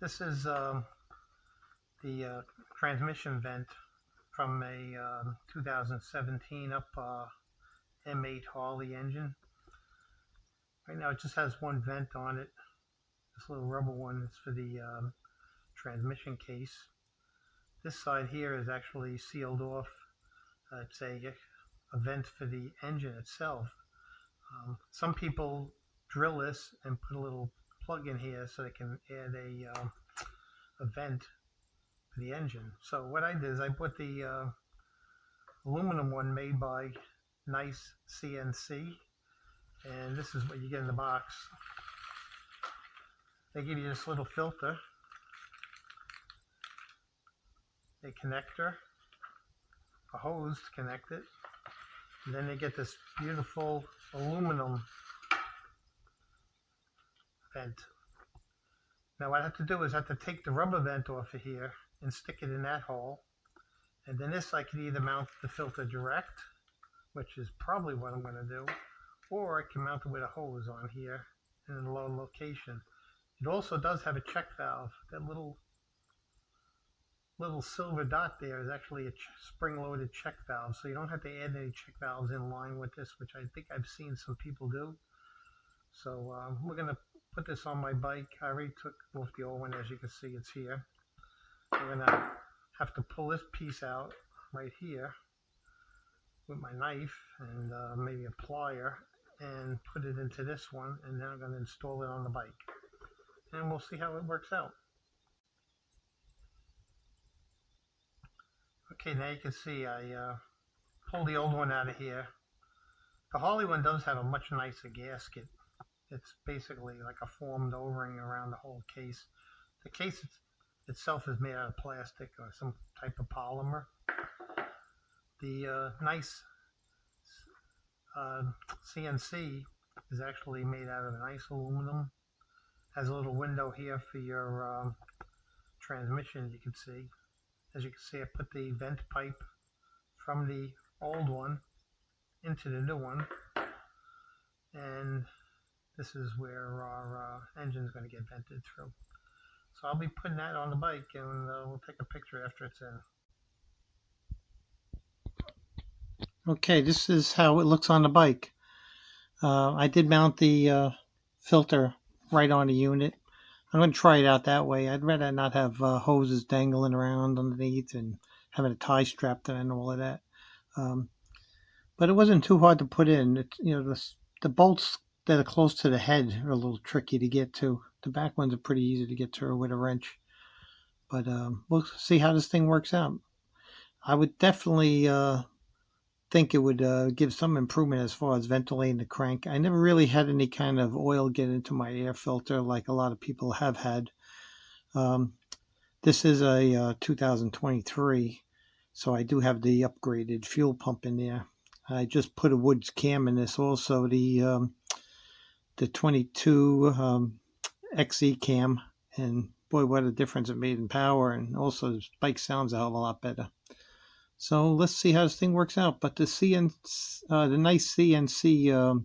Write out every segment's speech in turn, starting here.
This is the transmission vent from a 2017 up M8 Harley engine. Right now it just has one vent on it. This little rubber one is for the transmission case. This side here is actually sealed off. It's a vent for the engine itself. Some people drill this and put a little plug in here so they can add a vent for the engine. So what I did is I bought the aluminum one made by Nicecnc, and this is what you get in the box. They give you this little filter, a connector, a hose to connect it, and then they get this beautiful aluminum vent. Now what I have to do is I have to take the rubber vent off of here and stick it in that hole, and then this I can either mount the filter direct, which is probably what I'm going to do, or I can mount it with a hose on here in a low location. It also does have a check valve. That little silver dot there is actually a spring-loaded check valve, so you don't have to add any check valves in line with this, which I think I've seen some people do. So we're going to put this on my bike. I already took off the old one. As you can see, it's here. I'm going to have to pull this piece out right here with my knife and maybe a plier and put it into this one, and then I'm going to install it on the bike, and we'll see how it works out. Okay, now you can see I pulled the old one out of here. The Harley one does have a much nicer gasket. It's basically like a formed O-ring around the whole case. The case itself is made out of plastic or some type of polymer. The nice CNC is actually made out of a nice aluminum. Has a little window here for your transmission, you can see. As you can see, I put the vent pipe from the old one into the new one, and this is where our engine is going to get vented through. So I'll be putting that on the bike, and we'll take a picture after it's in. Okay, this is how it looks on the bike. I did mount the filter right on the unit. I'm going to try it out that way. I'd rather not have hoses dangling around underneath and having a tie strapped and all of that. But it wasn't too hard to put in. The bolts that are close to the head are a little tricky to get to. The back ones are pretty easy to get to with a wrench. But we'll see how this thing works out. I would definitely think it would give some improvement as far as ventilating the crank. I never really had any kind of oil get into my air filter like a lot of people have had. This is a 2023, so I do have the upgraded fuel pump in there. I just put a wood cam in this also, the 22 XE cam, and boy, what a difference it made in power, and also the bike sounds a hell of a lot better. So let's see how this thing works out. But the Nicecnc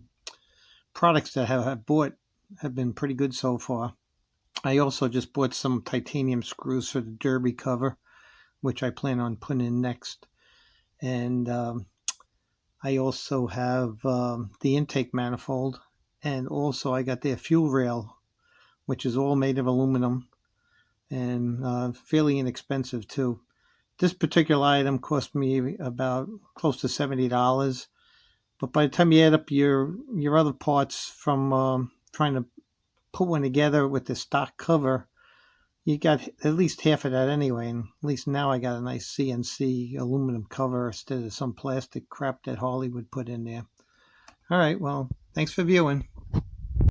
products that I have bought have been pretty good so far. I also just bought some titanium screws for the derby cover, which I plan on putting in next. And I also have the intake manifold, and also I got their fuel rail, which is all made of aluminum and fairly inexpensive too. This particular item cost me about close to $70, but by the time you add up your other parts from trying to put one together with the stock cover, you got at least half of that anyway, and at least now I got a nice CNC aluminum cover instead of some plastic crap that Harley would put in there. All right, well, thanks for viewing.